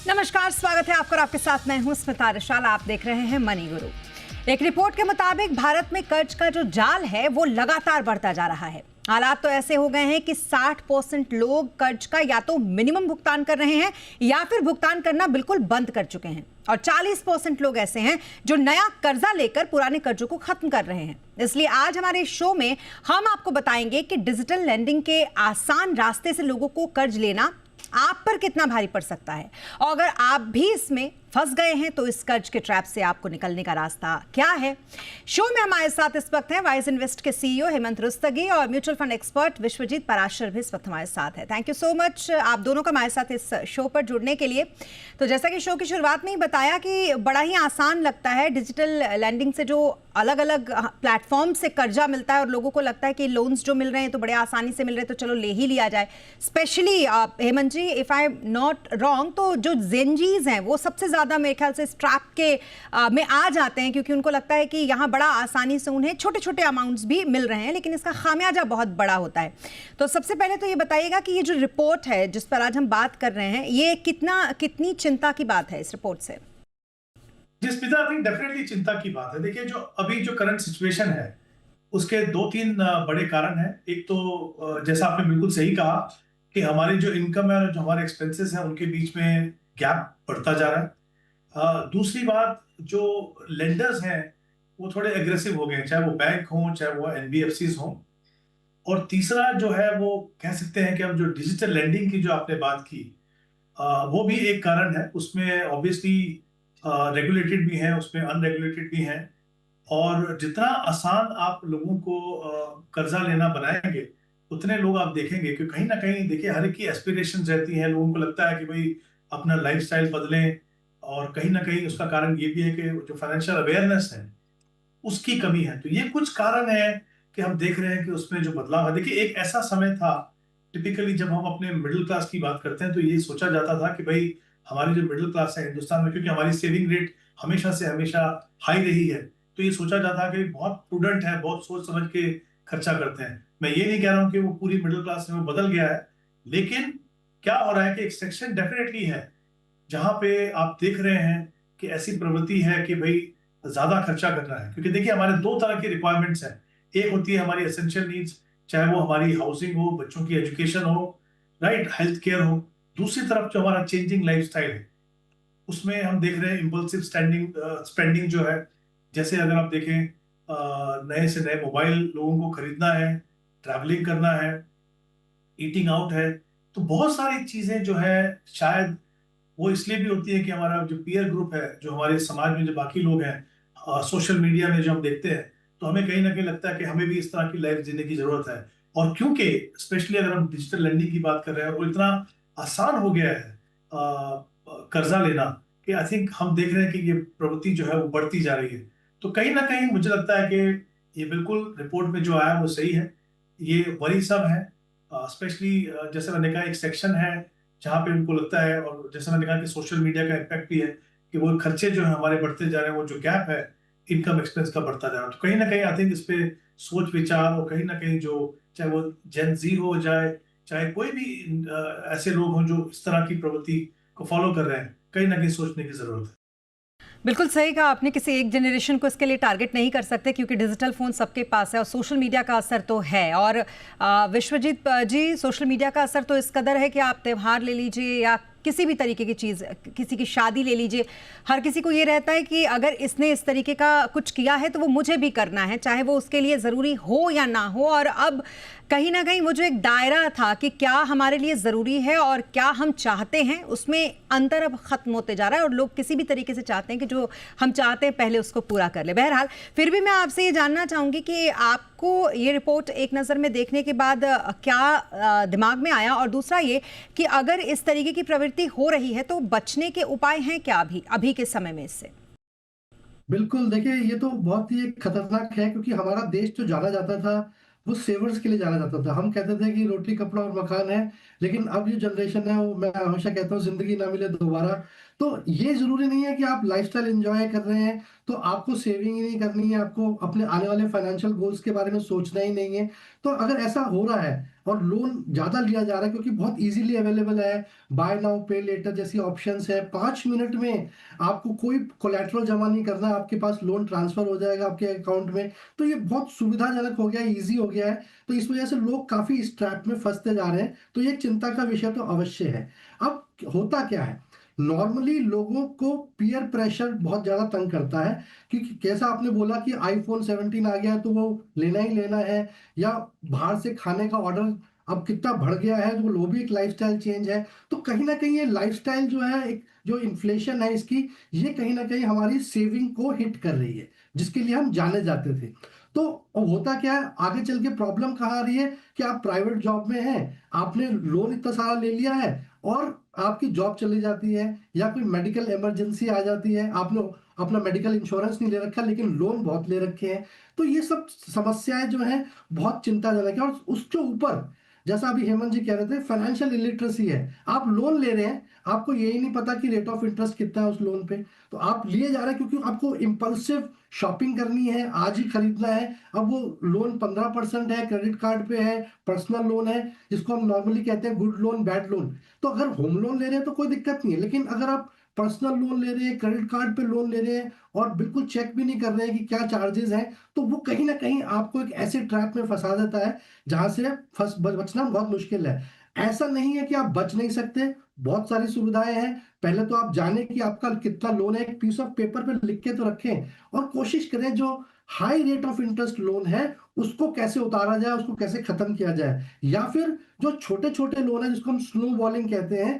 नमस्कार, स्वागत है आपका और आपके साथ मैं हूं स्मिता रिशाल। आप देख रहे हैं मनी गुरु। एक रिपोर्ट के मुताबिक भारत में कर्ज का जो जाल है वो लगातार बढ़ता जा रहा है। हालात तो ऐसे हो गए हैं कि 60% लोग कर्ज का या तो मिनिमम भुगतान कर रहे हैं या फिर भुगतान करना बिल्कुल बंद कर चुके हैं, और 40% लोग ऐसे हैं जो नया कर्जा लेकर पुराने कर्जों को खत्म कर रहे हैं। इसलिए आज हमारे शो में हम आपको बताएंगे कि डिजिटल लेंडिंग के आसान रास्ते से लोगों को कर्ज लेना आप पर कितना भारी पड़ सकता है, और अगर आप भी इसमें फंस गए हैं तो इस कर्ज के ट्रैप से आपको निकलने का रास्ता क्या है। शो में हमारे साथ इस वक्त हैं वाइज इन्वेस्ट के सीईओ हेमंत रुस्तगी और mutual fund expert Vishwajeet Parashar भी इस वक्त हमारे साथ है। थैंक यू सो मच आप दोनों का हमारे साथ इस शो पर जुड़ने के लिए। तो जैसा कि शो की शुरुआत में ही बताया कि बड़ा ही आसान लगता है डिजिटल लैंडिंग से, जो अलग अलग प्लेटफॉर्म से कर्जा मिलता है और लोगों को लगता है कि लोन्स जो मिल रहे हैं तो बड़े आसानी से मिल रहे हैं, तो चलो ले ही लिया जाए। Specially Hemant ji, if I am not wrong, तो जो जेनजीज हैं वो सबसे ज्यादा मेरे ख्याल से इस ट्रैप के में आ जाते हैं, क्योंकि उनको लगता है कि यहाँ बड़ा आसानी से उन्हें छोटे छोटे अमाउंट्स भी मिल रहे हैं, लेकिन इसका खामियाजा बहुत बड़ा होता है। तो सबसे पहले तो ये बताइएगा कि ये जो रिपोर्ट है जिस पर आज हम बात कर रहे हैं, ये कितनी चिंता की बात है इस रिपोर्ट से? स्मिता, आई थिंक डेफिनेटली चिंता की बात है। देखिए, जो अभी जो करंट सिचुएशन है उसके दो तीन बड़े कारण हैं। एक तो जैसा आपने बिल्कुल सही कहा कि हमारी जो इनकम है और जो हमारे एक्सपेंसेस हैं उनके बीच में गैप बढ़ता जा रहा है। दूसरी बात, जो लेंडर्स हैं वो थोड़े एग्रेसिव हो गए हैं, चाहे वो बैंक हों चाहे वो एनबीएफसीज हों। और तीसरा जो है वो कह सकते हैं कि अब जो डिजिटल लेंडिंग की जो आपने बात की, वो भी एक कारण है। उसमें ऑब्वियसली रेगुलेटेड भी हैं, उसमें अनरेगुलेटेड भी हैं। और जितना आसान आप लोगों को कर्जा लेना बनाएंगे, उतने लोग आप देखेंगे कि कहीं ना कहीं, देखिए, हर एक की एस्पिरेशन रहती है। लोगों को लगता है कि भाई अपना लाइफस्टाइल बदलें, और कहीं ना कहीं उसका कारण ये भी है कि जो फाइनेंशियल अवेयरनेस है उसकी कमी है। तो ये कुछ कारण है कि हम देख रहे हैं कि उसमें जो बदलाव है। देखिए, एक ऐसा समय था, टिपिकली जब हम अपने मिडिल क्लास की बात करते हैं तो ये सोचा जाता था कि भाई हमारी जो मिडिल क्लास है हिंदुस्तान में, क्योंकि हमारी सेविंग रेट हमेशा से हमेशा हाई रही है, तो ये सोचा जाता है कि बहुत प्रूडेंट है, बहुत सोच समझ के खर्चा करते हैं। मैं ये नहीं कह रहा हूं कि वो पूरी मिडिल क्लास में बदल गया है, लेकिन क्या हो रहा है कि एक सेक्शन डेफिनेटली है जहां पे आप देख रहे हैं कि ऐसी प्रवृत्ति है कि भाई ज्यादा खर्चा करना है। क्योंकि देखिए, हमारे दो तरह की रिक्वायरमेंट्स हैं। एक होती है हमारी एसेंशियल नीड्स, चाहे वो हमारी हाउसिंग हो, बच्चों की एजुकेशन हो, राइट, हेल्थ केयर हो। दूसरी तरफ जो हमारा चेंजिंग लाइफस्टाइल है, उसमें हम देख रहे हैं इम्पल्सिव स्पेंडिंग जो है। जैसे अगर आप देखें, नए से नए मोबाइल लोगों को खरीदना है, ट्रैवलिंग करना है, ईटिंग आउट है। तो बहुत सारी चीजें जो है, शायद वो इसलिए भी होती है कि हमारा जो पीयर ग्रुप है, जो हमारे समाज में जो बाकी लोग हैं, सोशल मीडिया में जो हम देखते हैं, तो हमें कहीं ना कहीं लगता है कि हमें भी इस तरह की लाइफ जीने की जरूरत है। और क्योंकि स्पेशली अगर हम डिजिटल लैंडिंग की बात कर रहे हैं, वो इतना आसान हो गया है कर्जा लेना, कि आई थिंक हम देख रहे हैं कि ये प्रवृत्ति जो है वो बढ़ती जा रही है। तो कहीं ना कहीं मुझे लगता है कि ये बिल्कुल रिपोर्ट में जो आया वो सही है। ये वरी सब है, स्पेशली जैसे मैंने कहा, एक सेक्शन है जहाँ पे उनको लगता है, और जैसे मैंने कहा कि सोशल मीडिया का इम्पैक्ट भी है, कि वो खर्चे जो है हमारे बढ़ते जा रहे हैं, वो जो गैप है इनकम एक्सपेंस का बढ़ता जा रहा है। तो कहीं ना कहीं आई थिंक इस पे सोच विचार, और कहीं ना कहीं जो, चाहे वो जेन जी हो जाए, चाहे कोई भी ऐसे लोग हों जो इस तरह की प्रवृत्ति को फॉलो कर रहे हैं, कहीं ना कहीं सोचने की जरूरत है। बिल्कुल सही कहा आपने, किसी एक जनरेशन को इसके लिए टारगेट नहीं कर सकते, क्योंकि डिजिटल फोन सबके पास है और सोशल मीडिया का असर तो है। और विश्वजीत जी, सोशल मीडिया का असर तो इस कदर है कि आप त्यौहार ले लीजिए या किसी भी तरीके की चीज़, किसी की शादी ले लीजिए, हर किसी को ये रहता है कि अगर इसने इस तरीके का कुछ किया है तो वो मुझे भी करना है, चाहे वो उसके लिए ज़रूरी हो या ना हो। और अब कहीं ना कहीं वो जो एक दायरा था कि क्या हमारे लिए ज़रूरी है और क्या हम चाहते हैं, उसमें अंतर अब ख़त्म होते जा रहा है, और लोग किसी भी तरीके से चाहते हैं कि जो हम चाहते हैं पहले उसको पूरा कर ले। बहरहाल, फिर भी मैं आपसे ये जानना चाहूँगी कि आपको ये रिपोर्ट एक नज़र में देखने के बाद क्या दिमाग में आया, और दूसरा ये कि अगर इस तरीके की प्रवृत्ति हो रही है तो बचने के उपाय हैं क्या अभी के समय में इससे? बिल्कुल, देखिए ये तो बहुत ही खतरनाक है, क्योंकि हमारा देश जो जाना जाता था वो सेवर्स के लिए जाना जाता था। हम कहते थे कि रोटी कपड़ा और मकान है, लेकिन अब ये जनरेशन है, वो मैं हमेशा कहता हूँ, जिंदगी ना मिले दोबारा, तो ये जरूरी नहीं है कि आप लाइफस्टाइल एंजॉय कर रहे हैं तो आपको सेविंग ही नहीं करनी है, आपको अपने आने वाले फाइनेंशियल गोल्स के बारे में सोचना ही नहीं है। तो अगर ऐसा हो रहा है और लोन ज्यादा लिया जा रहा है क्योंकि बहुत इजीली अवेलेबल है, बाय नाउ पे लेटर जैसी ऑप्शंस है, 5 मिनट में आपको कोई कोलेटरल जमा नहीं करना, आपके पास लोन ट्रांसफर हो जाएगा आपके अकाउंट में। तो ये बहुत सुविधाजनक हो गया है, ईजी हो गया है। तो इस वजह से लोग काफी इस ट्रैप में फंसते जा रहे हैं। तो ये चिंता का विषय तो अवश्य है। अब होता क्या है, नॉर्मली लोगों को पीयर प्रेशर बहुत ज्यादा तंग करता है, क्योंकि कैसा आपने बोला कि आईफोन 17 आ गया है तो वो लेना ही लेना है, या बाहर से खाने का ऑर्डर अब कितना बढ़ गया है तो वो भी एक लाइफस्टाइल चेंज है। तो कहीं ना कहीं ये लाइफस्टाइल जो है, एक जो इन्फ्लेशन है इसकी, ये कहीं ना कहीं हमारी सेविंग को हिट कर रही है, जिसके लिए हम जाने जाते थे। तो होता क्या है, आगे चल के प्रॉब्लम कहाँ आ रही है कि आप प्राइवेट जॉब में हैं, आपने लोन इतना सारा ले लिया है और आपकी जॉब चली जाती है, या कोई मेडिकल इमरजेंसी आ जाती है, आपने अपना मेडिकल इंश्योरेंस नहीं ले रखा लेकिन लोन बहुत ले रखे हैं। तो ये सब समस्याएं जो हैं बहुत चिंताजनक है। और उसके ऊपर जैसा अभी हेमंत जी कह रहे थे, फाइनेंशियल इलिटरेसी है, आप लोन ले रहे हैं, आपको यही नहीं पता कि रेट ऑफ इंटरेस्ट कितना है उस लोन पे, तो आप लिए जा रहे हैं क्योंकि आपको इम्पल्सिव शॉपिंग करनी है, आज ही खरीदना है। अब वो लोन 15% है, क्रेडिट कार्ड पे है, पर्सनल लोन है जिसको हम नॉर्मली कहते हैं गुड लोन बैड लोन। तो अगर होम लोन ले रहे हैं तो कोई दिक्कत नहीं है, लेकिन अगर आप पर्सनल लोन ले रहे हैं, क्रेडिट कार्ड पे लोन ले रहे हैं और बिल्कुल चेक भी नहीं कर रहे हैं कि क्या चार्जेस हैं, तो वो कहीं ना कहीं आपको एक ऐसे ट्रैप में फंसा देता है जहां से बचना बहुत मुश्किल है। ऐसा नहीं है कि आप बच नहीं सकते, बहुत सारी सुविधाएं हैं। पहले तो आप जाने कि आपका कितना लोन है, एक पीस ऑफ पेपर पे लिख के तो रखें, और कोशिश करें जो high rate of interest loan है उसको कैसे उतारा जाए, उसको कैसे खत्म किया जाए, या फिर जो छोटे छोटे लोन है जिसको हम स्नो बॉलिंग कहते हैं,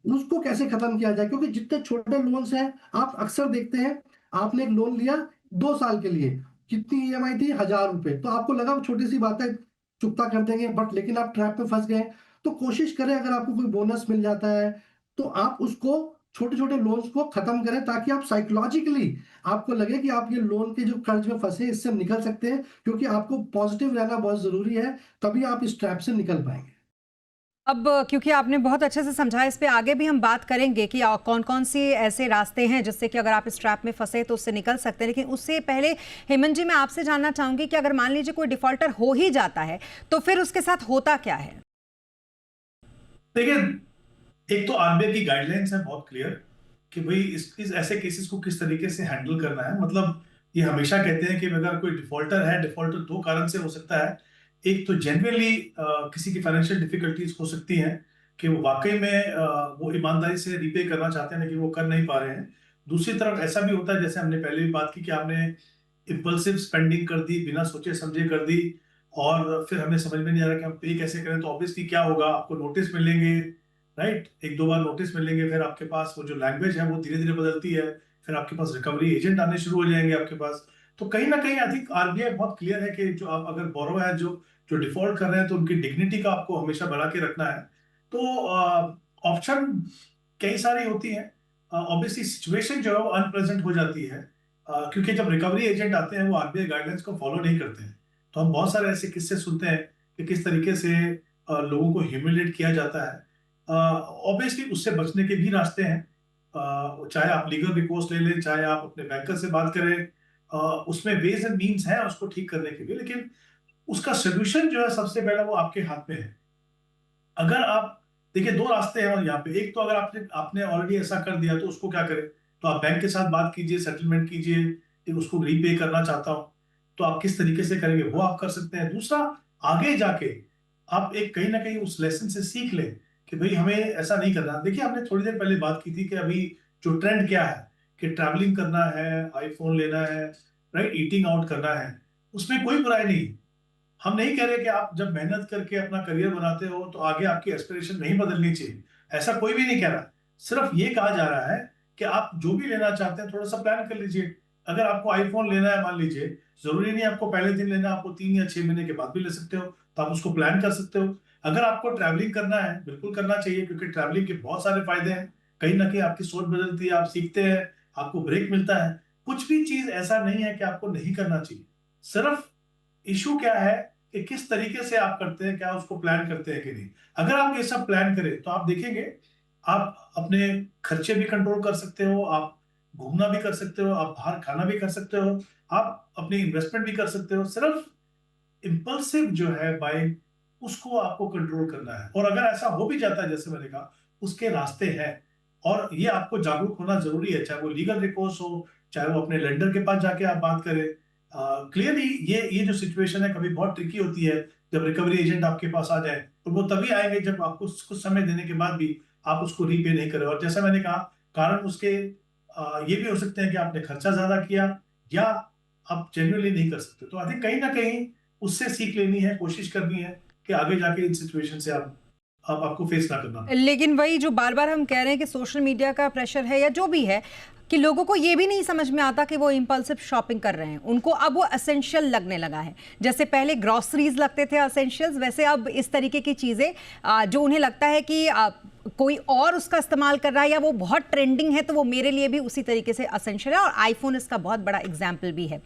उसको कैसे खत्म किया जाए। क्योंकि जितने छोटे लोन्स हैं, आप अक्सर देखते हैं, आपने एक लोन लिया 2 साल के लिए, कितनी ईएमआई थी, 1,000 रुपए, तो आपको लगा वो छोटी सी बात है, चुकता कर देंगे, बट लेकिन आप ट्रैप में फंस गए। तो कोशिश करें अगर आपको कोई बोनस मिल जाता है तो आप उसको, छोटे छोटे लोन्स को खत्म करें, ताकि आप साइकोलॉजिकली आपको लगे कि आप ये लोन के जो कर्ज में फंसे इससे निकल सकते हैं। क्योंकि आपको पॉजिटिव रहना बहुत जरूरी है, तभी आप इस ट्रैप से निकल पाएंगे। अब क्योंकि आपने बहुत अच्छे से समझाया, इस पे आगे भी हम बात करेंगे कि कौन-कौन से ऐसे रास्ते हैं जिससे कि अगर आप इस ट्रैप में फंसे तो उससे निकल सकते हैं। लेकिन उससे पहले हेमंत जी, मैं आपसे जानना चाहूंगी कि अगर मान लीजिए कोई डिफॉल्टर हो ही जाता है तो फिर उसके साथ होता क्या है? देखिए, एक तो आरबीआई की गाइडलाइंस है बहुत क्लियर कि भाई इस ऐसे केसेस को किस तरीके से हैंडल करना है। मतलब ये हमेशा कहते हैं कि अगर कोई डिफॉल्टर है, डिफॉल्टर दो कारण से हो सकता है। एक तो जेन्युइनली किसी की फाइनेंशियल डिफिकल्टीज हो सकती हैं कि वो वाकई में वो ईमानदारी से रिपे करना चाहते हैं लेकिन वो कर नहीं पा रहे हैं। दूसरी तरफ ऐसा भी होता है, जैसे हमने पहले भी बात की, कि आपने इम्पल्सिव स्पेंडिंग कर दी, बिना सोचे समझे कर दी, और फिर हमें समझ में नहीं आ रहा कि हम पे कैसे करें। तो ऑब्वियसली क्या होगा, आपको नोटिस मिलेंगे, राइट, एक दो बार नोटिस मिलेंगे, फिर आपके पास वो जो लैंग्वेज है वो धीरे धीरे बदलती है, फिर आपके पास रिकवरी एजेंट आने शुरू हो जाएंगे आपके पास। तो कहीं ना कहीं आई थिंक आरबीआई बहुत क्लियर है कि जो आप अगर बोरो है, जो जो डिफॉल्ट कर रहे हैं, तो उनकी डिग्निटी का आपको हमेशा बना के रखना है। तो ऑप्शन कई सारी होती हैं। ऑब्वियसली सिचुएशन जो है वो अनप्रेजेंट हो जाती है, क्योंकि जब रिकवरी एजेंट आते हैं वो आरबीआई गाइडलाइंस को फॉलो नहीं करते हैं। तो हम बहुत सारे ऐसे किस्से सुनते हैं कि किस तरीके से लोगों को ह्यूमिलेट किया जाता है। ऑब्वियसली उससे बचने के भी रास्ते हैं। चाहे आप लीगल रिकोर्स ले लें, चाहे आप अपने बैंकर से बात करें, उसमें वेज एंड मीन्स हैं उसको ठीक करने के लिए। लेकिन उसका सोल्यूशन जो है सबसे पहला वो आपके हाथ में है। अगर आप, देखिए, दो रास्ते हैं यहाँ पे। एक तो अगर आपने आपने ऑलरेडी ऐसा कर दिया तो उसको क्या करें, तो आप बैंक के साथ बात कीजिए, सेटलमेंट कीजिए कि उसको रीपे करना चाहता हूं, तो आप किस तरीके से करेंगे वो आप कर सकते हैं। दूसरा, आगे जाके आप एक कहीं ना कहीं उस लेसन से सीख लें कि भाई हमें ऐसा नहीं करना। देखिए, हमने थोड़ी देर पहले बात की थी कि अभी जो ट्रेंड क्या है कि ट्रैवलिंग करना है, आईफोन लेना है, राइट, ईटिंग आउट करना है, उसमें कोई बुराई नहीं। हम नहीं कह रहे कि आप जब मेहनत करके अपना करियर बनाते हो तो आगे आपकी एस्पिरेशन नहीं बदलनी चाहिए, ऐसा कोई भी नहीं कह रहा। सिर्फ ये कहा जा रहा है कि आप जो भी लेना चाहते हैं थोड़ा सा प्लान कर लीजिए। अगर आपको आईफोन लेना है, मान लीजिए, जरूरी नहीं आपको पहले दिन लेना, आपको 3 या 6 महीने के बाद भी ले सकते हो, तो आप उसको प्लान कर सकते हो। अगर आपको ट्रैवलिंग करना है, बिल्कुल करना चाहिए, क्योंकि ट्रैवलिंग के बहुत सारे फायदे हैं। कहीं ना कहीं आपकी सोच बदलती है, आप सीखते हैं, आपको ब्रेक मिलता है। कुछ भी चीज ऐसा नहीं है कि आपको नहीं करना चाहिए। सिर्फ इशू क्या है कि किस तरीके से आप करते हैं, क्या उसको प्लान करते हैं कि नहीं। अगर आप ये सब प्लान करें तो आप देखेंगे आप अपने खर्चे भी कंट्रोल कर सकते हो, आप घूमना भी कर सकते हो, आप बाहर खाना भी कर सकते हो, आप अपनी इन्वेस्टमेंट भी कर सकते हो। सिर्फ इम्पल्सिव जो है बाइंग, उसको आपको कंट्रोल करना है। और अगर ऐसा हो भी जाता है, जैसे मैंने कहा, उसके रास्ते हैं, और ये आपको जागरूक होना जरूरी है, चाहे वो लीगल रिकोर्स हो, चाहे वो अपने लेंडर के पास जाके आप बात करें। क्लियरली ये जो सिचुएशन है कभी बहुत ट्रिकी होती है, जब रिकवरी एजेंट आपके पास आ जाए, और वो तभी आएंगे जब आपको कुछ समय देने के बाद भी आप उसको रीपे नहीं करें। और जैसा मैंने कहा, कारण उसके ये भी हो सकते हैं कि आपने खर्चा ज्यादा किया, या आप जेन्युइनली नहीं कर सकते। तो आई थिंक कहीं ना कहीं उससे सीख लेनी है, कोशिश करनी है कि आगे जाके इन सिचुएशन से आप आपको फेस ना करना पड़े। लेकिन वही जो बार बार हम कह रहे हैं कि सोशल मीडिया का प्रेशर है या जो भी है, कि लोगों को ये भी नहीं समझ में आता कि वो इम्पल्सिव शॉपिंग कर रहे हैं, उनको अब वो असेंशियल लगने लगा है। जैसे पहले ग्रॉसरीज लगते थे असेंशियल्स, वैसे अब इस तरीके की चीज़ें जो उन्हें लगता है कि कोई और उसका इस्तेमाल कर रहा है या वो बहुत ट्रेंडिंग है, तो वो मेरे लिए भी उसी तरीके से असेंशियल है। और आईफोन इसका बहुत बड़ा एग्जाम्पल भी है।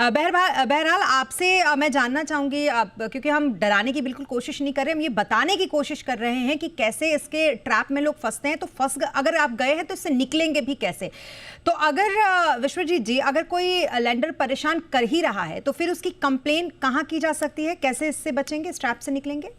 बहरहाल आपसे मैं जानना चाहूँगी, क्योंकि हम डराने की बिल्कुल कोशिश नहीं कर रहे, हम ये बताने की कोशिश कर रहे हैं कि कैसे इसके ट्रैप में लोग फंसते हैं। तो अगर आप गए हैं तो इससे निकलेंगे भी कैसे। तो अगर विश्वजीत जी, अगर कोई लेंडर परेशान कर ही रहा है तो फिर उसकी कंप्लेन कहाँ की जा सकती है, कैसे इससे बचेंगे, इस ट्रैप से निकलेंगे?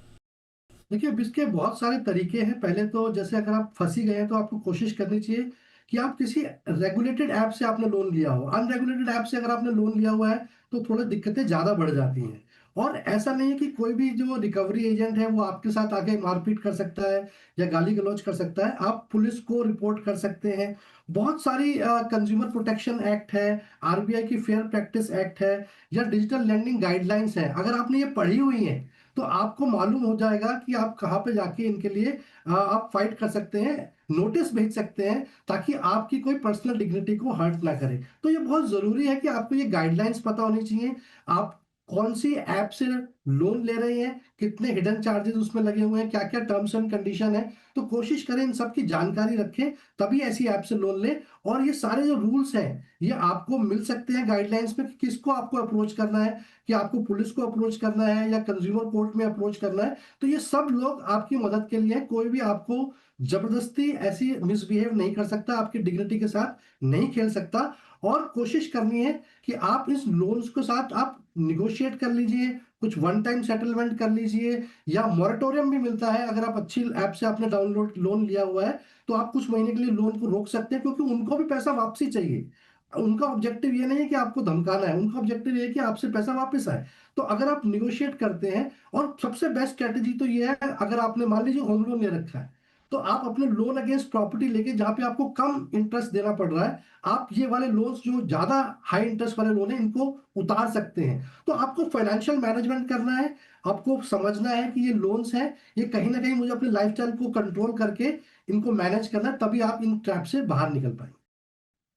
देखिए, अब इसके बहुत सारे तरीके हैं। पहले तो जैसे अगर आप फंसी गए हैं तो आपको कोशिश करनी चाहिए कि आप किसी रेगुलेटेड ऐप से आपने लोन लिया हो। अनरेगुलेटेड ऐप से अगर आपने लोन लिया हुआ है तो थोड़ी दिक्कतें ज़्यादा बढ़ जाती हैं। और ऐसा नहीं है कि कोई भी जो रिकवरी एजेंट है वो आपके साथ आके मारपीट कर सकता है या गाली गलौज कर सकता है। आप पुलिस को रिपोर्ट कर सकते हैं। बहुत सारी कंज्यूमर प्रोटेक्शन एक्ट है, आरबीआई की फेयर प्रैक्टिस एक्ट है, या डिजिटल लैंडिंग गाइडलाइंस है। अगर आपने ये पढ़ी हुई है तो आपको मालूम हो जाएगा कि आप कहाँ पे जाके इनके लिए आप फाइट कर सकते हैं, नोटिस भेज सकते हैं, ताकि आपकी कोई पर्सनल डिग्निटी को हर्ट ना करे। तो ये बहुत जरूरी है कि आपको ये गाइडलाइंस पता होनी चाहिए। आप कौन सी ऐप से लोन ले रहे हैं, कितने हिडन चार्जेस उसमें लगे हुए हैं, क्या क्या टर्म्स एंड कंडीशन है। तो कोशिश करें इन सब की जानकारी रखें, तभी ऐसी ऐप से लोन लें। और ये सारे जो रूल्स हैं ये आपको मिल सकते हैं गाइडलाइंस में, कि किसको आपको अप्रोच करना है, कि आपको पुलिस को अप्रोच करना है या कंज्यूमर कोर्ट में अप्रोच करना है। तो ये सब लोग आपकी मदद के लिए हैं। कोई भी आपको जबरदस्ती ऐसी मिसबिहेव नहीं कर सकता, आपकी डिग्निटी के साथ नहीं खेल सकता। और कोशिश करनी है कि आप इस लोन्स के साथ आप निगोशिएट कर लीजिए, कुछ वन टाइम सेटलमेंट कर लीजिए, या मॉरेटोरियम भी मिलता है। अगर आप अच्छी ऐप से आपने डाउनलोड लोन लिया हुआ है तो आप कुछ महीने के लिए लोन को रोक सकते हैं, क्योंकि उनको भी पैसा वापसी चाहिए। उनका ऑब्जेक्टिव ये नहीं है कि आपको धमकाना है, उनका ऑब्जेक्टिव ये है कि आपसे पैसा वापस आए। तो अगर आप निगोशिएट करते हैं, और सबसे बेस्ट स्ट्रेटेजी तो ये है, अगर आपने मान लीजिए होम लोन ले रखा है तो आप अपने लोन अगेंस्ट प्रॉपर्टी लेके, जहां पे आपको कम इंटरेस्ट देना पड़ रहा है, आप ये वाले लोन्स जो ज्यादा हाई इंटरेस्ट वाले लोन है इनको उतार सकते हैं। तो आपको फाइनेंशियल मैनेजमेंट करना है, आपको समझना है कि ये लोन्स हैं, ये कहीं ना कहीं मुझे अपने लाइफस्टाइल को कंट्रोल करके इनको मैनेज करना है, तभी आप इन ट्रैप से बाहर निकल पाएंगे।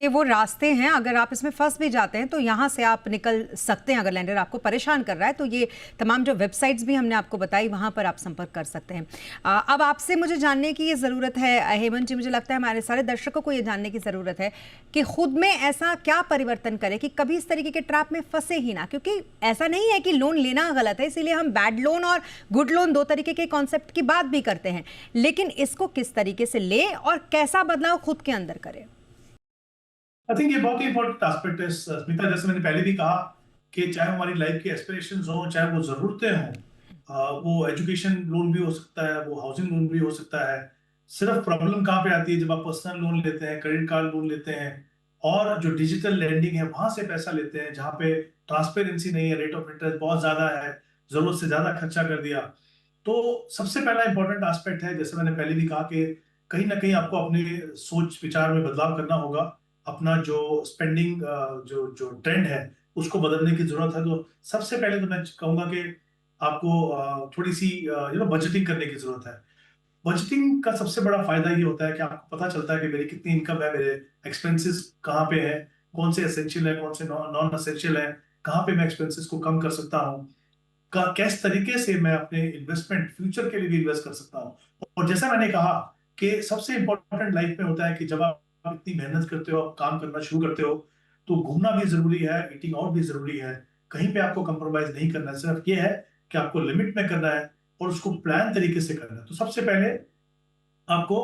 ये वो रास्ते हैं, अगर आप इसमें फंस भी जाते हैं तो यहाँ से आप निकल सकते हैं। अगर लैंडर आपको परेशान कर रहा है तो ये तमाम जो वेबसाइट्स भी हमने आपको बताई, वहाँ पर आप संपर्क कर सकते हैं। अब आपसे मुझे जानने की ये ज़रूरत है हेमंत जी, मुझे लगता है हमारे सारे दर्शकों को ये जानने की ज़रूरत है कि खुद में ऐसा क्या परिवर्तन करें कि कभी इस तरीके के ट्रैप में फंसे ही ना। क्योंकि ऐसा नहीं है कि लोन लेना गलत है, इसीलिए हम बैड लोन और गुड लोन दो तरीके के कॉन्सेप्ट की बात भी करते हैं, लेकिन इसको किस तरीके से लें और कैसा बदलाव खुद के अंदर करें। आई थिंक ये बहुत ही इंपॉर्टेंट एस्पेक्ट है स्मिता। जैसे मैंने पहले भी कहा कि चाहे हमारी लाइफ की एस्पिरेशंस हो, चाहे वो जरूरतें हों, वो एजुकेशन लोन भी हो सकता है, वो हाउसिंग लोन भी हो सकता है। सिर्फ प्रॉब्लम कहाँ पे आती है, जब आप पर्सनल लोन लेते हैं, क्रेडिट कार्ड लोन लेते हैं, और जो डिजिटल लैंडिंग है वहां से पैसा लेते हैं, जहाँ पे ट्रांसपेरेंसी नहीं है, रेट ऑफ इंटरेस्ट बहुत ज्यादा है, जरूरत से ज्यादा खर्चा कर दिया। तो सबसे पहला इंपॉर्टेंट एस्पेक्ट है, जैसे मैंने पहले भी कहा, कि कहीं ना कहीं आपको अपने सोच विचार में बदलाव करना होगा। अपना जो स्पेंडिंग जो जो ट्रेंड है उसको बदलने की जरूरत है। तो सबसे पहले तो मैं कहूंगा कि आपको थोड़ी सी बजटिंग करने की जरूरत है। बजटिंग का सबसे बड़ा फायदा ये होता है कि आपको पता चलता है कि मेरी कितनी इनकम है, मेरे एक्सपेंसेस कहाँ पे है, कौन से एसेंशियल है, कौन से नॉन एसेंशियल है, कहाँ पे मैं एक्सपेंसेस को कम कर सकता हूँ, किस तरीके से मैं अपने इन्वेस्टमेंट फ्यूचर के लिए भी इन्वेस्ट कर सकता हूँ। और जैसा मैंने कहा कि सबसे इंपॉर्टेंट लाइफ में होता है कि जब आप इतनी मेहनत करते हो, आप काम करना शुरू करते हो, तो घूमना भी जरूरी है, ईटिंग आउट भी जरूरी है। कहीं पे आपको कंप्रोमाइज नहीं करना है, सिर्फ ये है कि आपको लिमिट में करना है और उसको प्लान तरीके से करना है। तो सबसे पहले आपको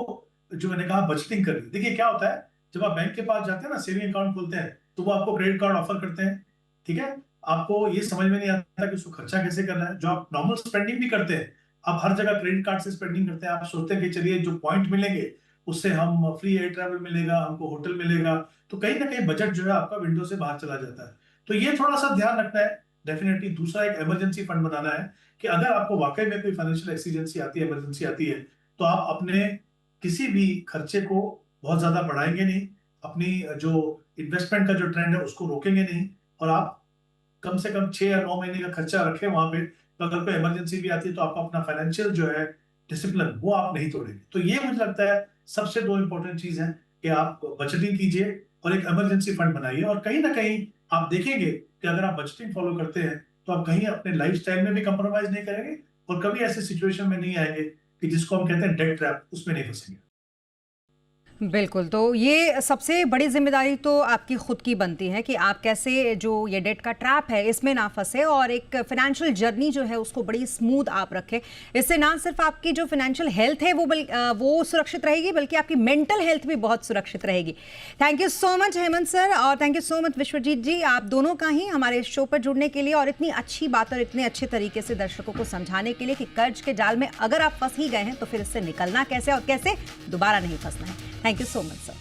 जो मैंने कहा बजटिंग करनी। देखिए क्या होता है, जब आप बैंक के पास जाते हैं ना, सेविंग अकाउंट खोलते हैं, तो वो आपको क्रेडिट कार्ड ऑफर करते हैं, ठीक है। आपको ये समझ में नहीं आता कि उसको खर्चा कैसे करना है। जो आप नॉर्मल स्पेंडिंग भी करते हैं, आप हर जगह क्रेडिट कार्ड से स्पेंडिंग करते हैं, आप सोचते हैं कि चलिए जो पॉइंट मिलेंगे उससे हम फ्री एयर ट्रैवल मिलेगा, हमको होटल मिलेगा, तो कहीं ना कहीं बजट जो है आपका विंडो से बाहर चला जाता है। तो ये थोड़ा सा ध्यान रखना है डेफिनेटली। दूसरा, एक इमरजेंसी फंड बनाना है कि अगर आपको वाकई में कोई फाइनेंशियल एक्सीजेंसी आती है, इमरजेंसी आती है, तो आप अपने किसी भी खर्चे को बहुत ज्यादा बढ़ाएंगे नहीं, अपनी जो इन्वेस्टमेंट का जो ट्रेंड है उसको रोकेंगे नहीं, और आप कम से कम 6 या 9 महीने का खर्चा रखें वहां पे। तो अगर कोई इमरजेंसी भी आती है तो आपका अपना फाइनेंशियल जो है डिसिप्लिन वो आप नहीं तोड़ेंगे। तो ये मुझे लगता है सबसे दो इंपॉर्टेंट चीज है कि आप बजटिंग कीजिए और एक इमरजेंसी फंड बनाइए। और कहीं ना कहीं आप देखेंगे कि अगर आप बजटिंग फॉलो करते हैं तो आप कहीं अपने लाइफस्टाइल में भी कंप्रोमाइज नहीं करेंगे और कभी ऐसे सिचुएशन में नहीं आएंगे कि जिसको हम कहते हैं डेट ट्रैप, उसमें नहीं फंसेंगे। बिल्कुल, तो ये सबसे बड़ी ज़िम्मेदारी तो आपकी खुद की बनती है कि आप कैसे जो ये डेट का ट्रैप है इसमें ना फंसे और एक फाइनेंशियल जर्नी जो है उसको बड़ी स्मूथ आप रखें। इससे ना सिर्फ आपकी जो फाइनेंशियल हेल्थ है वो सुरक्षित रहेगी, बल्कि आपकी मेंटल हेल्थ भी बहुत सुरक्षित रहेगी। Thank you so much Hemant sir, और thank you so much Vishwajeet ji, आप दोनों का ही हमारे शो पर जुड़ने के लिए और इतनी अच्छी बात और इतने अच्छे तरीके से दर्शकों को समझाने के लिए कि कर्ज के जाल में अगर आप फंस ही गए हैं तो फिर इससे निकलना कैसे और कैसे दोबारा नहीं फंसना है। Thank you so much sir.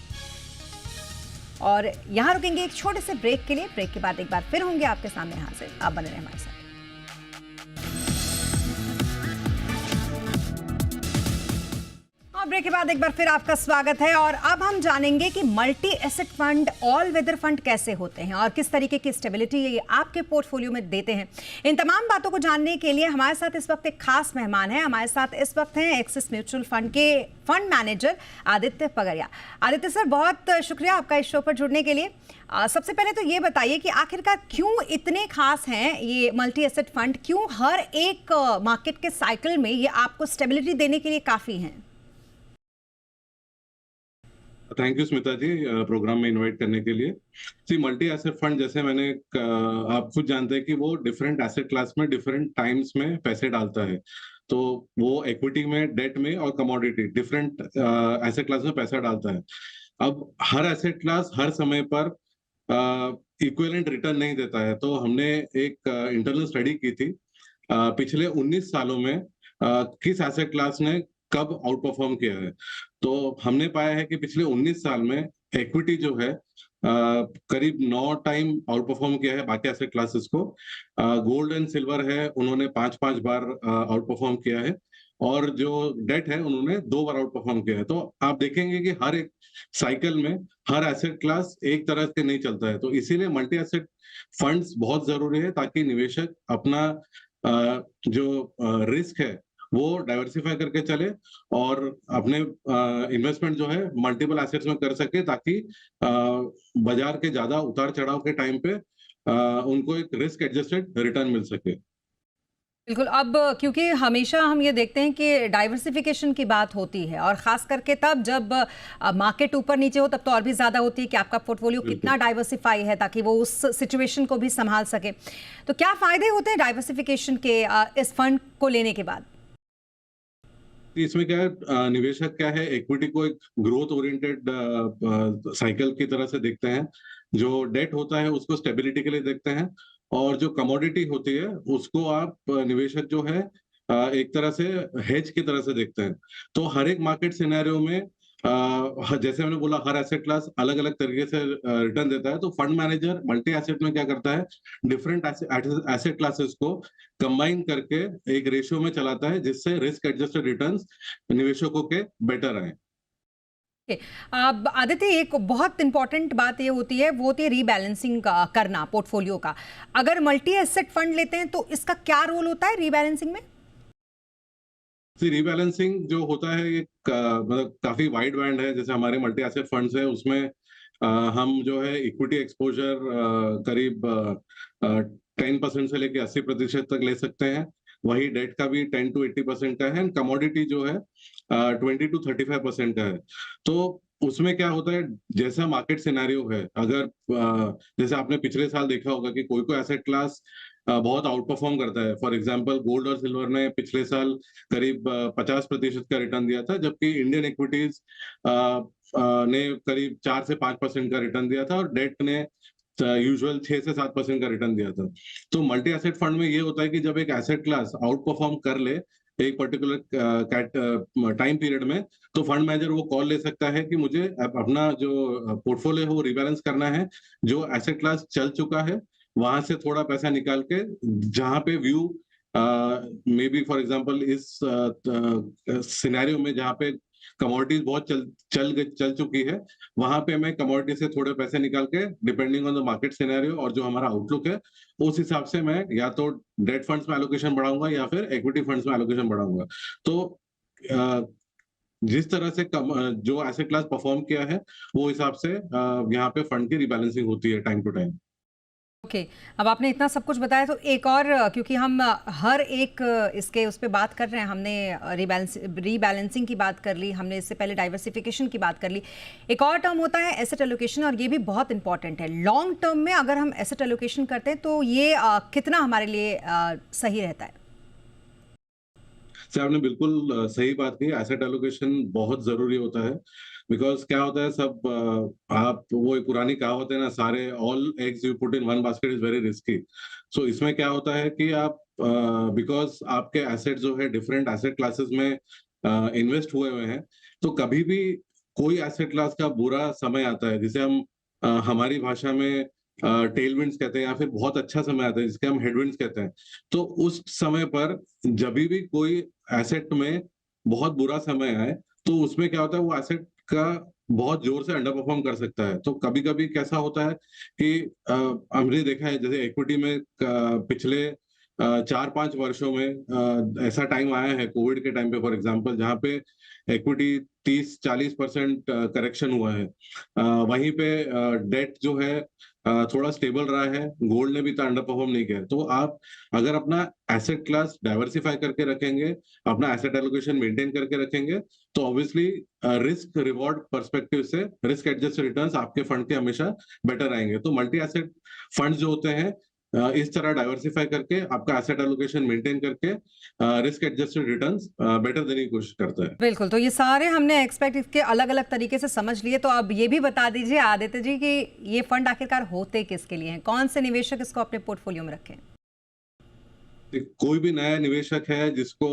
और यहां रुकेंगे एक छोटे से ब्रेक के लिए। ब्रेक के बाद एक बार फिर होंगे आपके सामने हाजिर। आप बने रहे हमारे साथ। ब्रेक के बाद एक बार फिर आपका स्वागत है और अब हम जानेंगे कि multi asset fund, all weather fund कैसे होते हैं और किस तरीके की स्टेबिलिटी ये आपके पोर्टफोलियो में देते हैं। इन तमाम बातों को जानने के लिए हमारे साथ इस वक्त एक खास मेहमान है। हमारे साथ इस वक्त हैं एक्सिस म्यूचुअल फंड के फंड मैनेजर आदित्य पगरिया। आदित्य सर, बहुत शुक्रिया आपका इस शो पर जुड़ने के लिए। सबसे पहले तो ये बताइए कि आखिरकार क्यों इतने खास हैं ये मल्टी एसेट फंड, क्यों हर एक मार्केट के साइकिल में ये आपको स्टेबिलिटी देने के लिए काफ़ी हैं? Thank you Smita ji, program में इनवाइट करने के लिए। जी, मल्टी एसेट फंड जैसे आप खुद जानते हैं कि वो डिफरेंट एसेट क्लास में डिफरेंट टाइम्स में पैसे डालता है। तो वो इक्विटी में, डेट में और कमोडिटी डिफरेंट एसेट क्लास में पैसा डालता है। अब हर एसेट क्लास हर समय पर इक्विवेलेंट रिटर्न नहीं देता है। तो हमने एक इंटरनल स्टडी की थी पिछले 19 सालों में किस एसेट क्लास ने कब आउट परफॉर्म किया है। तो हमने पाया है कि पिछले 19 साल में इक्विटी जो है करीब 9 टाइम आउट परफॉर्म किया है बाकी एसेट क्लासेस को। गोल्ड एंड सिल्वर है, उन्होंने 5 बार आउट परफॉर्म किया है, और जो डेट है उन्होंने 2 बार आउट परफॉर्म किया है। तो आप देखेंगे कि हर एक साइकिल में हर एसेट क्लास एक तरह से नहीं चलता है। तो इसीलिए मल्टी एसेट फंड्स बहुत जरूरी है ताकि निवेशक अपना जो रिस्क है वो डाइवर्सिफाई करके चले और अपने इन्वेस्टमेंट जो है मल्टीपल एसेट्स में कर सके, ताकि बाजार के ज्यादा उतार चढ़ाव के टाइम पे उनको एक रिस्क एडजस्टेड रिटर्न मिल सके। बिल्कुल। अब क्योंकि हमेशा हम ये देखते हैं कि डाइवर्सिफिकेशन की बात होती है और ख़ास करके तब जब मार्केट ऊपर नीचे हो तब तो और भी ज़्यादा होती है कि आपका पोर्टफोलियो कितना डाइवर्सिफाई है ताकि वो उस सिचुएशन को भी संभाल सके। तो क्या फ़ायदे होते हैं डाइवर्सिफिकेशन के इस फंड को लेने के बाद? इसमें क्या है, निवेशक क्या है, इक्विटी को एक ग्रोथ ओरिएंटेड साइकिल की तरह से देखते हैं। जो डेट होता है उसको स्टेबिलिटी के लिए देखते हैं, और जो कमोडिटी होती है उसको आप निवेशक जो है एक तरह से हेज की तरह से देखते हैं। तो हर एक मार्केट सिनेरियो में जैसे मैंने बोला हर एसेट क्लास अलग अलग तरीके से रिटर्न देता है। तो फंड मैनेजर मल्टी एसेट में क्या करता है, डिफरेंट एसेट क्लासेस को कंबाइन करके एक रेशियो में चलाता है जिससे रिस्क एडजस्टेड रिटर्न्स निवेशकों के बेटर आए। अब आदित्य, एक बहुत इंपॉर्टेंट बात ये होती है, वो होती है रीबैलेंसिंग करना पोर्टफोलियो का। अगर मल्टी एसेट फंड लेते हैं तो इसका क्या रोल होता है रीबैलेंसिंग में? रीबैलेंसिंग जो होता है ये मतलब काफी वाइड बैंड है। जैसे हमारे मल्टी एसेट फंड्स है उसमें हम जो है इक्विटी एक्सपोजर करीब 10% से लेके 80% तक ले सकते हैं। वही डेट का भी 10 to 80% का है। कमोडिटी जो है 20 to 35% का है। तो उसमें क्या होता है, जैसा मार्केट सिनेरियो है, अगर जैसे आपने पिछले साल देखा होगा कि कोई कोई एसेट क्लास बहुत आउट परफॉर्म करता है। फॉर एग्जांपल गोल्ड और सिल्वर ने पिछले साल करीब 50% का रिटर्न दिया था, जबकि इंडियन इक्विटीज ने करीब 4 से 5% का रिटर्न दिया था और डेट ने यूजुअल 6 से 7% का रिटर्न दिया था। तो मल्टी एसेट फंड में ये होता है कि जब एक एसेट क्लास आउट परफॉर्म कर ले एक पर्टिकुलर टाइम पीरियड में, तो फंड मैनेजर वो कॉल ले सकता है कि मुझे अपना जो पोर्टफोलियो है वो रिबैलेंस करना है। जो एसेट क्लास चल चुका है वहां से थोड़ा पैसा निकाल के जहां पे view may be for example इस सिनेरियो में जहां पे कमोडिटीज बहुत चल चुकी है, वहां पे मैं कमोडिटी से थोड़े पैसे निकाल के depending on the market scenario और जो हमारा आउटलुक है उस हिसाब से मैं या तो डेट फंड्स में एलोकेशन बढ़ाऊंगा या फिर इक्विटी फंड्स में एलोकेशन बढ़ाऊंगा। तो जिस तरह से जो एसेट क्लास परफॉर्म किया है वो हिसाब से यहाँ पे फंड की रिबैलेंसिंग होती है टाइम टू टाइम। ओके अब आपने इतना सब कुछ बताया तो एक और, क्योंकि हम हर एक इसके उस पर बात कर रहे हैं, हमने रीबैलेंसिंग की बात कर ली, हमने इससे पहले डाइवर्सिफिकेशन की बात कर ली, एक और टर्म होता है एसेट एलोकेशन और ये भी बहुत इंपॉर्टेंट है। लॉन्ग टर्म में अगर हम एसेट एलोकेशन करते हैं तो ये कितना हमारे लिए सही रहता है? सर आपने बिल्कुल सही बात की, एसेट एलोकेशन बहुत जरूरी होता है। बिकॉज क्या होता है सब आप वो एक पुरानी कहावत है ना, सारे all eggs you put in one basket is very risky. So इसमें क्या होता है कि आप बिकॉज आपके एसेट जो है डिफरेंट एसेट क्लासेस में इन्वेस्ट हुए हुए हैं, तो कभी भी कोई एसेट क्लास का बुरा समय आता है जिसे हम हमारी भाषा में टेलविंड्स कहते हैं या फिर बहुत अच्छा समय आता है जिसके हम हेडविंड्स कहते हैं। तो उस समय पर जब भी कोई एसेट में बहुत बुरा समय आए तो उसमें क्या होता है वो एसेट का बहुत जोर से अंडर परफॉर्म कर सकता है। तो कभी कभी कैसा होता है कि हमने देखा है जैसे इक्विटी में पिछले 4-5 वर्षों में ऐसा टाइम आया है कोविड के टाइम पे फॉर एग्जांपल, जहां पे इक्विटी 30-40% करेक्शन हुआ है। वहीं पे डेट जो है थोड़ा स्टेबल रहा है, गोल्ड ने भी तो अंडर परफॉर्म नहीं किया। तो आप अगर अपना एसेट क्लास डाइवर्सिफाई करके रखेंगे, अपना एसेट एलोकेशन मेंटेन करके रखेंगे, तो ऑब्वियसली रिस्क रिवॉर्ड पर्सपेक्टिव से रिस्क एडजस्टेड रिटर्न्स आपके फंड के हमेशा बेटर आएंगे। तो मल्टी एसेट फंड जो होते हैं इस तरह डाइवर्सिफाई करके आपका एसेट एलोकेशन मेंटेन करके रिस्क एडजस्टेड रिटर्न्स बेटर देने की कोशिश करता है। बिल्कुल, तो ये सारे हमने एक्सपेक्ट इसके अलग अलग तरीके से समझ लिए। तो अब ये भी बता दीजिए आदित्य जी कि ये फंड आखिरकार होते किसके लिए हैं, कौन से निवेशक इसको अपने पोर्टफोलियो में रखें? कोई भी नया निवेशक है जिसको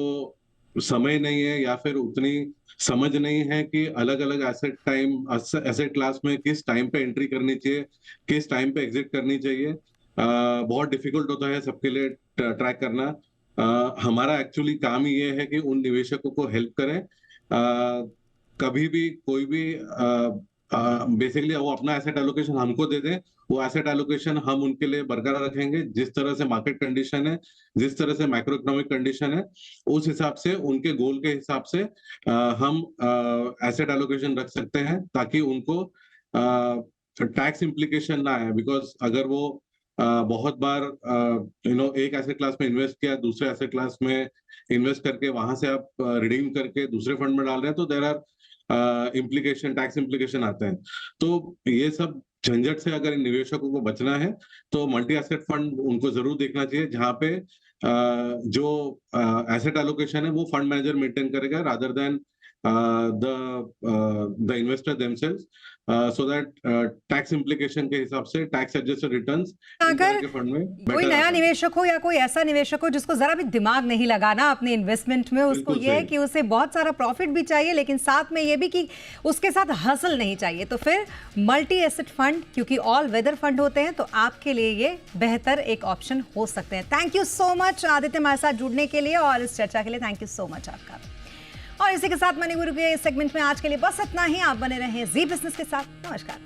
समय नहीं है या फिर उतनी समझ नहीं है कि अलग अलग एसेट क्लास में किस टाइम पे एंट्री करनी चाहिए, किस टाइम पे एग्जिट करनी चाहिए, बहुत डिफिकल्ट होता है सबके लिए ट्रैक करना। हमारा एक्चुअली काम ही ये है कि उन निवेशकों को हेल्प करें। कभी भी कोई भी बेसिकली वो अपना एसेट एलोकेशन हमको दे दें, वो एसेट एलोकेशन हम उनके लिए बरकरार रखेंगे। जिस तरह से मार्केट कंडीशन है, जिस तरह से मैक्रो इकोनॉमिक कंडीशन है, उस हिसाब से उनके गोल के हिसाब से हम एसेट एलोकेशन रख सकते हैं ताकि उनको टैक्स इम्प्लीकेशन ना आए। बिकॉज अगर वो बहुत बार एक एसेट क्लास में इन्वेस्ट किया, दूसरे एसेट क्लास में इन्वेस्ट करके वहां से आप रिडीम करके दूसरे फंड में डाल रहे हैं, तो देयर आर टैक्स इम्प्लीकेशन आते हैं। तो ये सब झंझट से अगर इन निवेशकों को बचना है तो मल्टी एसेट फंड उनको जरूर देखना चाहिए, जहां पे जो एसेट एलोकेशन है वो फंड मैनेजर मेंटेन करेगा rather than the investor themselves, so that tax implication के हिसाब से टैक्स एडजस्टेड रिटर्न्स अगर कोई नया निवेशक हो या कोई ऐसा निवेशक हो जिसको जरा भी दिमाग नहीं लगाना अपने इन्वेस्टमेंट में, उसको ये है कि उसे बहुत सारा प्रॉफिट भी चाहिए लेकिन साथ में ये भी कि उसके साथ हसल नहीं चाहिए, तो फिर मल्टी एसेट फंड, क्योंकि ऑल वेदर फंड होते हैं, तो आपके लिए ये बेहतर एक ऑप्शन हो सकते हैं। Thank you so much Aditya हमारे साथ जुड़ने के लिए और इस चर्चा के लिए थैंक यू सो मच आपका। और इसी के साथ मनी गुरु के इस सेगमेंट में आज के लिए बस इतना ही। आप बने रहें जी बिजनेस के साथ। नमस्कार।